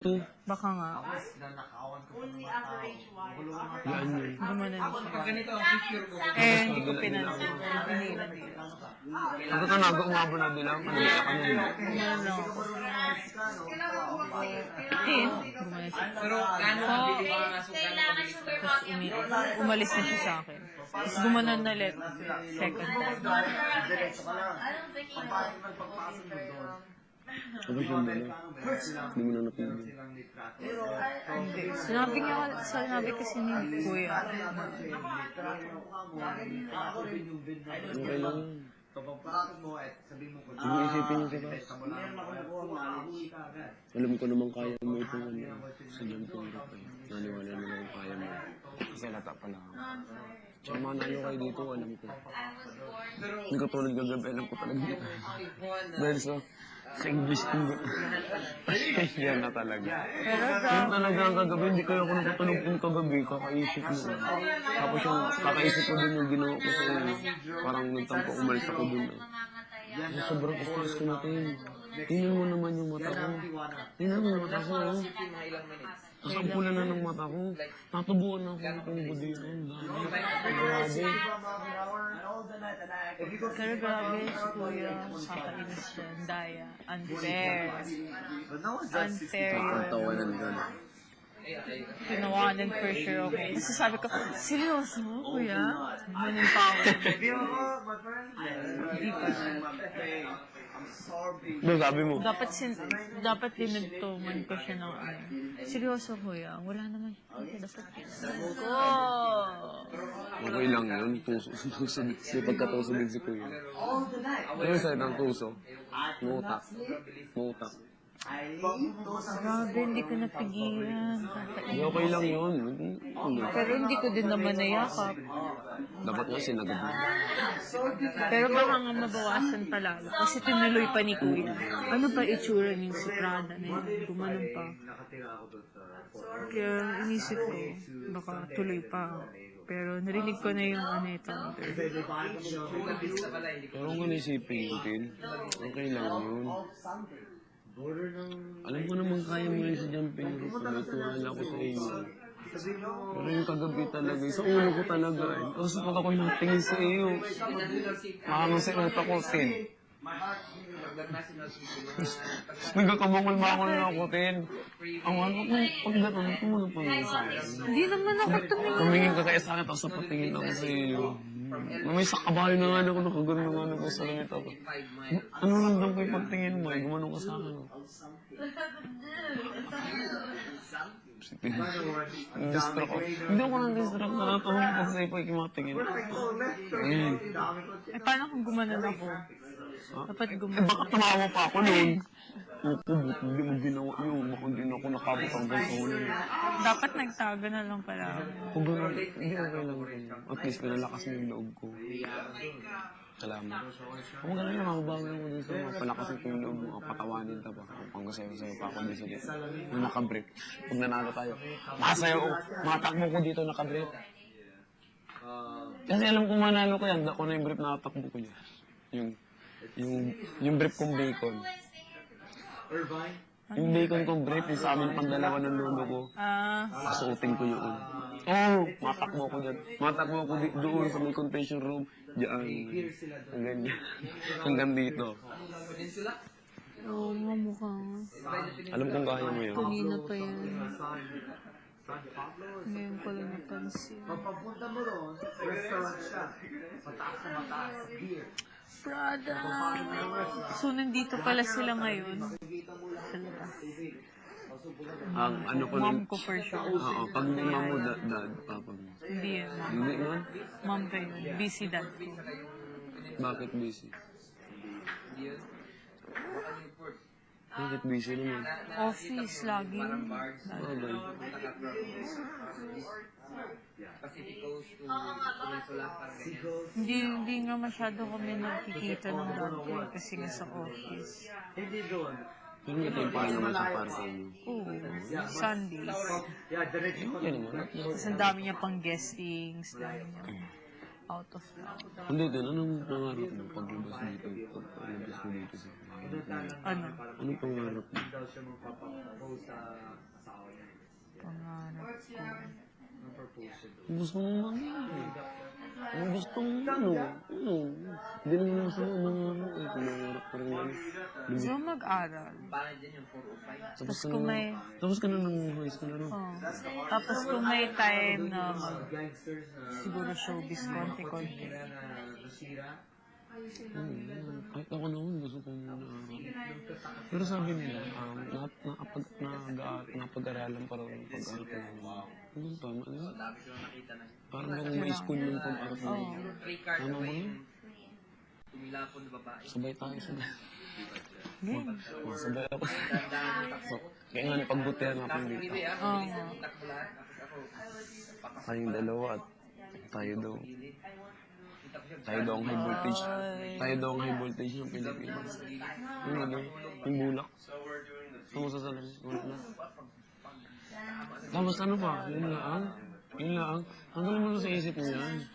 to. Baka nga. Yan yun. Gumanan siya. Eh, hindi ko pinansin. Iniwan din. Ako ka nag-umabo na din lang. Kanila ka nun. Gumanan lang ako. Gumanan siya. Tapos umalis na siya sa akin. Tapos gumanan na ulit. Second time. Ano siya mo na? Hindi mo na napili. Hindi. Sinabi kasi ni Kuya. Okay lang. Sige, isipin niyo siya. Alam ko naman kaya mo itong sa dyan po. Naniwala naman kung kaya mo. Kasi lata pa lang. Tsaka manalo kayo dito, alam ko. Hindi ko tulad gagabi, alam ko talaga. Dahil sa English ko. Yan na talaga. Yan talaga ang kagabi, hindi kaya ako nakatulog yung kagabi, kakaisip mo. Tapos yung kakaisip ko din yung ginawa ko sa inyo. Parang nagtampo, umalis ako dun. Sobrang stress ko natin. Tingnan mo naman yung mata ko. Tingnan mo yung mata ko. Kasampulan na ng mata ko. Tatubuan na ako ng budi. Grabe. Pero grabe si Kuya. Kakainis siya. Daya. Unfair. Unfair yun. Tawanan ka na. Tinawanan for sure, okay. Kasi sabi ko, seryoso mo, Kuya? Ganun pa ako. Hindi pa. Ano sabi mo? Dapat dinagtuman ko siya ng ano. Seryoso, Kuya. Wala naman. Okay, dapat ko. Okay lang yun. Tuso. May pagkatuso din si Kuya. Ano sa'yo ng tuso? Mutak. Mutak. Grabe, hindi ko napigilan. Okay lang yun. Pero hindi ko din naman nayakap. Dapat nga sinagad mo. Pero baka nga mabawasan palalo. Kasi tinuloy pa ni Kuya. Ano pa itsura niyung si Prada na yun? Gumanon pa. Kaya inisip ko, baka tuloy pa. Pero narinig ko na yung ano ito. Pero kung isipin natin, okay lang yun. Alam ko naman kaya mo yun sa jumping rope. Natuwala ko sa iyo. Pero yung kagabi talaga, sa ulo ko talaga. Tapos pag ako yung tingin sa iyo, makamang sa utak ko, Tin. Nagkakamangol ako na ako, Tin. Ang ano ko, pag gano'n, tumulong pa mo sa akin. Hindi naman ako tumingin. Tumingin ka kaya sa akin, tapos napatingin ako sa iyo. May sa kabayo na nga ako, nakagano na nga ako sa langit ako. Ano nandang ko yung pagtingin mo, gumanong ka sa akin. Distract ako. Hindi ako nang-distract na natawag ko pag sa'yo pa ikimatingin. Eh, paano kung gumanon ako? Dapat Eh, gumanon. baka tumawa pa ako noon. Opo, hindi mo ginawa yun. Baka hindi na ako nakabot hanggang sa huli. Dapat nagtago na lang pala ako. Kung gano'n, hindi okay lang rin. At least pinalakas mo yung loob ko. Salamat. Kung gano'n lang, mababawi mo din sa mga palakasin ko yung loob mo. Patawanin ka pa. Kung gusto-gusto pa ako din sige. Nung nakabrief. Pag nanalo tayo, makasayaw ko. Matakbo ko dito nakabrief. Kasi alam ko manalo ko yan. Ako na yung brief na natakbo ko niya. Yung brief kong bacon. Yung bacon kong brief, yung sa amin pang dalawa ng lolo ko. Kasuotin ko yun. Oo, matakbo ko dyan. Matakbo ko doon sa may confession room. Diyan. Hanggang dyan. Hanggang dito. Oo, nga mukha nga. Alam kong kaya mo yun. Kanina pa yan. Ngayon ko lang napansin. Pagpapunta mo doon, restaurant siya. Mataas na mataas. Beer. Prada! So, nandito pala sila ngayon. Talaga. Ang ano ko Mom ko for sure. Oo, pag may mom mo, dad, papa mo. Hindi yan, mom. Hindi man? Mom ko yun. Busy dad ko. Bakit busy? Bakit busy naman? Office, lagi. Bagay. Hindi nga masyado kami nagkikita ng dad ko kasi nga sa office. Hindi doon. Pero may time pa rin naman sa para sa inyo. Oo, Sundays. Yeah, diretso ko. Yan naman. Tapos ang dami niya pang guestings. Dami niya. out of town. Hindi din, anong pangarap mo paglabas dito? Paglabas mo dito sa Ano? Anong pangarap mo? daw siya magpapapost sa asawa niya. Pangarap ko. Ang propose siya doon. Gusto mo ang gusto mo, hindi naman sa mangarap eh. Pangarap pa rin lang. Gusto ko mag-aral. Tapos ka kung na, may- tapos ka na ng high school na. Oh. Tapos kung may time na Gangsters na siguro showbiz konti-konti. nasira. Kahit ako naman, gusto ko muna. Pero sabi nila, napag-aralan pa rin ang pag-aaral ko naman. Ano tama na? Parang bang may school yung pag-aaral mo. Tama ba yun? Sabay tayo, sabay. Game. Sabay ako. So, kaya nga napagbutihan nga pang dito. Oo nga. Tayong dalawa at tayo daw. Tayo daw ang high voltage. Tayo daw ang high voltage ng Pilipinas. Yung ano, yung bulak. Saan mo sasalan? Wala na. Tapos ano pa? Yun lang. Yun lang. Hanggang mo sa isip mo yan.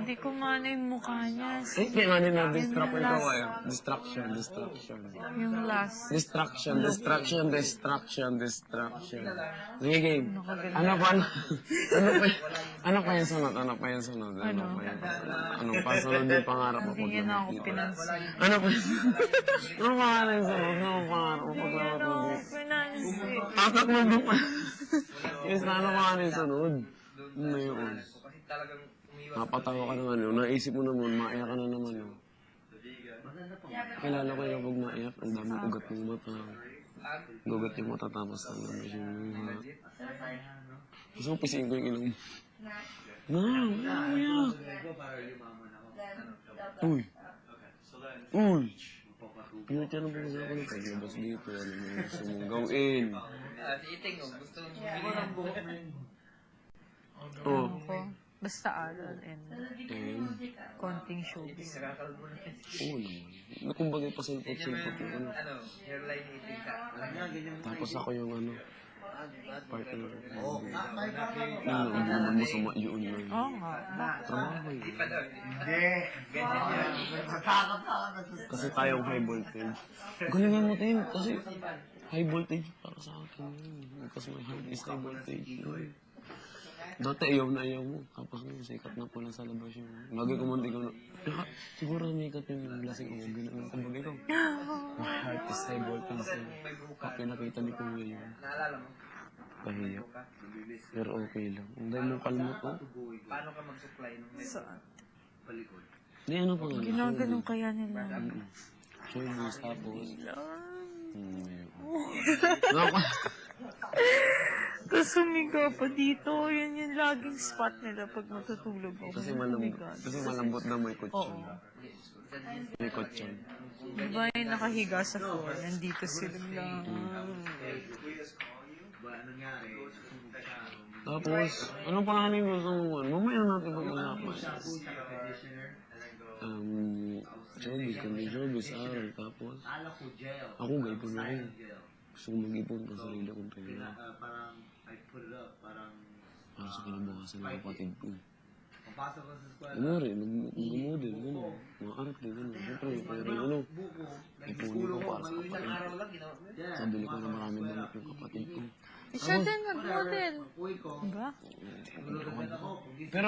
Hindi ko maano yung mukha niya. Eh, kaya nga nila distraction ko kayo. Distraction. Yung last. Distraction. Sige, game. Ano pa yung sunod? Ano pa yung sunod? Ano pa sunod yung pangarap mo? Hindi na ako pinansin. Ano pa yung sunod? Ano pa pangarap mo? Paglawat mo dito? Pinansin. Tatak mo doon pa. Yes, ano pa yung sunod? Ano yun? Napatawa ka naman yun. Naisip mo naman, maiyak ka na naman yun. Kilala ko yung pag maiyak, ang daming ugat ng mata. Gugat yung mata tapos ang dami yung mga. Gusto ko pisiin ko yung ilong. Maiyak! Uy! Pinatya na po kasi ako ng paglabas dito. Ano mo gusto mong gawin? Oh. Ako. Basta aral and konting showbiz. Oo naman. Kumbaga pasulpot-sulpot yung ano. Tapos ako yung ano. Partner. Hindi naman masama yun. Oo nga. Trabaho yun. Hindi. Kasi tayong high voltage. Galingan mo din. Kasi high voltage para sa akin yun. Kasi my heart is high voltage. Dati ayaw na ayaw mo. Tapos ngayon, sikat na po lang sa labas yun. Lagi ko munti ko na. Siguro umikat yung lasing ko. Gano'n ang bagay ko. My heart is high voltage. Pag pinakita ni Kuya yun. Pahiya. Pero okay lang. Ang dahil mong kalmot ko. Saan? Hindi, ano pa nga. Ginaganon kaya nila. Showbiz tapos. Tapos humiga pa dito. Yan yung laging spot nila pag matutulog ako. Kasi malambot na may kutsyon. Oo. May kutsyon. Di ba yung nakahiga sa floor? Nandito sila lang. Tapos, anong pangalan yung gusto mo? Mamaya natin pag-usapan. Showbiz, kundi showbiz, aral. Tapos, ako gay ko na rin. Gusto ko mag-ipon ka sarili kong pera. Para sa kinabukasan ng kapatid ko. Ano rin, mag-model, gano'n. Mga arte, gano'n. Siyempre, pero ano, ipunin ko para sa kapatid ko. Sabili ko na marami damit yung kapatid ko. Siya din nag-model. Diba? Pero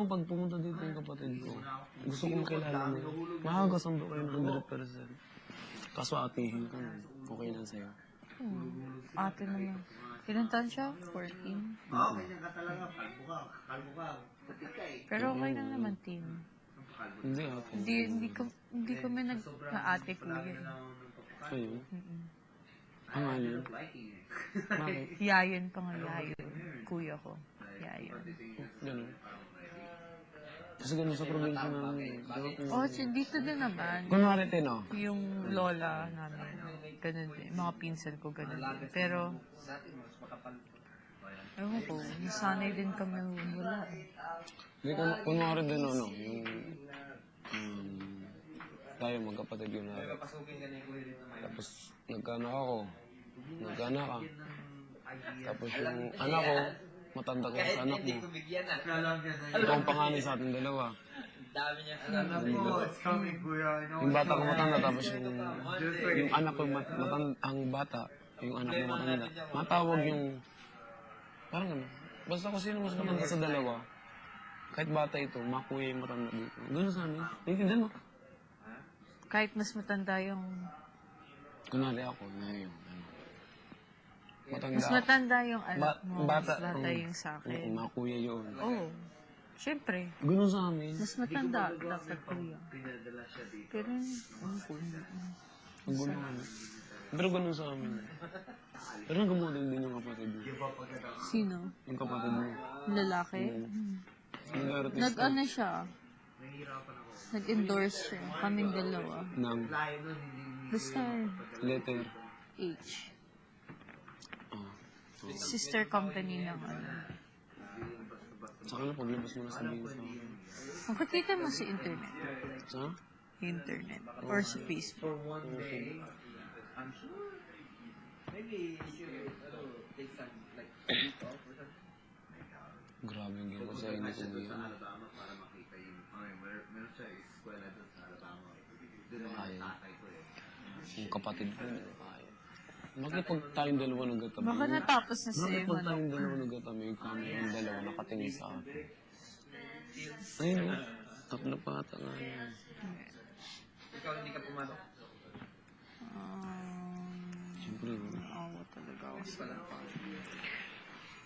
pag pumunta dito yung kapatid ko, gusto ko makilala mo. Makakasando kayo ng 100%. Kaso atihin ko, okay lang sa'yo. Ate naman. Ilan taon siya? 14. Pero okay lang naman, team. Hindi ate. Hindi kami nag-ate kuya. Kayo? Pangalan? Bakit? Yayon pa nga, yayon. Kuya ko. Yayon. Ganun. Kasi ganun sa probinsya namin. Oh, dito din naman. Kunwari tino. Yung lola namin. Ganun din. Mga pinsan ko ganun din. Pero, ewan ko, nasanay din kami wala. Hindi ko, kunwari din ano, yung tayo magkapatid yun na. Tapos nagkaanak ako. Nagkaanak ka. Tapos yung anak ko, matanda ka sa anak mo. Alam niya na Ikaw ang panganay sa ating dalawa. Alam mo, it's coming, kuya. I know Yung bata ko it's matanda, tapos yung Just anak ko ang bata, yung anak ko matanda. Matawag yung, parang ano, basta kung sino mas matanda sa dalawa, kahit bata ito, makuya yung matanda dito. Gano'n sa amin. Naiintindihan mo? Kahit mas matanda yung... Kunwari ako, na yun. Ano. Matanda Mas ako. matanda yung anak mo. Bata, Mas bata yung sa akin. makuya yun. Oo. Siyempre. Gano'n sa amin. Mas matanda dapat kuya. Pero, ano po, Ang gulo kami. Pero ganun sa amin. Pero nagamutin din yung kapatid mo. sino? Yung kapatid mo. Lalaki? Nag-artist Nag-ano siya? Nag-endorse siya. Kaming dalawa. ng Basta letter. H. Oh. Sister company ng ano. Saka na paglabas mo na sabihin sa akin. Makikita mo sa internet. Sa? Internet. Or sa Facebook. Grabe yung ginawa sa inyo kung yan. Ayaw. Yung kapatid ko, ayaw. Bakit pag tayong dalawa nagkatabi? Baka natapos na si Bakit pag Emma. tayong dalawa nagkatabi, kami yung dalawa nakatingin sa akin? Ayun o. Tap na pata nga yan. Siyempre, Naawa talaga ako sa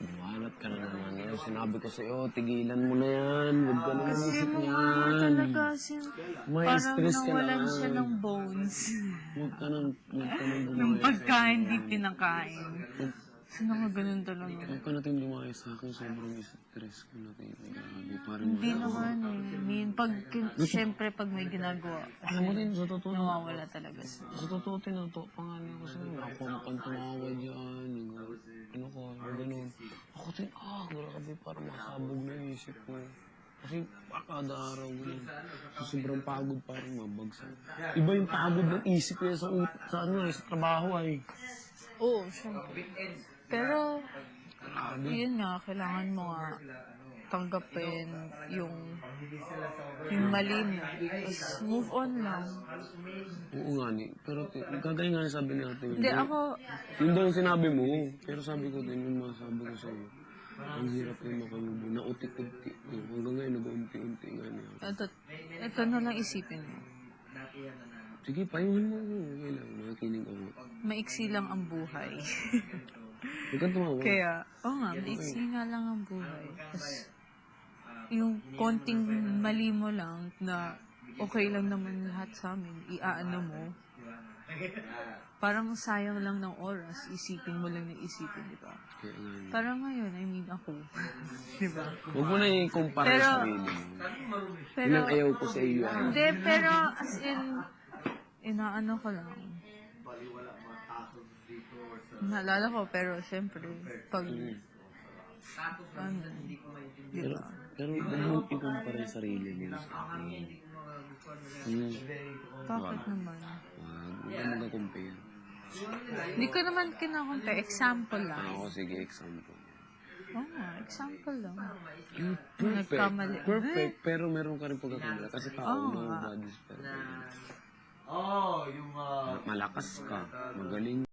bumanat ka na naman. Yung sinabi ko sa'yo, tigilan mo na yan. Huwag ka na Kasi naisip mga yan. talaga May parang stress ka nawalan lang. siya ng bones. Huwag ka nang Ng lumayas. pagkain di pinakain. Sino nga ganun talaga? Huwag ka natin lumayas sa akin. Sobrang stress ko natin. Grabe, parang Hindi naman eh. I mean, siyempre pag may ginagawa, alam mo din, sa totoo na. nawawala talaga siya. Sa totoo, tinato, pangalan ko sa'yo. Ako ang tumawa dyan. Ano ko, gano'n. Ako din, grabe, parang makasabog na yung isip ko. Kasi kada araw gano'n. So, sobrang pagod, parang mabagsak. Iba yung pagod ng isip ko sa sa trabaho ay. Oo, siyempre. Pero, yun nga, kailangan mo nga tanggapin yung mali mo. Tapos move on lang. Oo nga ni. Pero gagaling nga sabi ni ate. Hindi, ako, Yun daw yung sinabi mo. Pero sabi ko din, yung masabi ko sa'yo. Ang hirap yung makalubo. Nautik-unti. Hanggang ngayon, nag-unti-unti nga niya. ito na lang isipin mo. Sige, payuhan mo. Okay lang, makikinig ako. Maiksi lang ang buhay. Huwag kang tumawa. Kaya, nga, maiksi nga lang ang buhay. Tapos, yung konting mali mo lang na okay lang naman lahat sa amin, iaano mo, parang sayang lang ng oras, isipin mo lang na isipin, di ba? Kaya nga. Parang ngayon, I mean ako. Di ba? Huwag mo na i-compare Pero- sa sarili mo. Pero, Yun ang ayaw ko sa iyo. hindi, pero as in, inaano ko lang. Naalala ko, pero syempre, pag, ano, di ba? Pero huwag mo i-compare yung sarili mo sa akin. Bakit naman? Huwag ka mag-compare. Hindi ko naman kinakompare. Example lang. Ako, sige, example. Oo nga, example lang. Perfect. Nagkamali. Perfect. Pero meron ka rin pagkakamali. Kasi tao, Oo no nga. body's perfect. Oh, yung Malakas ka. Magaling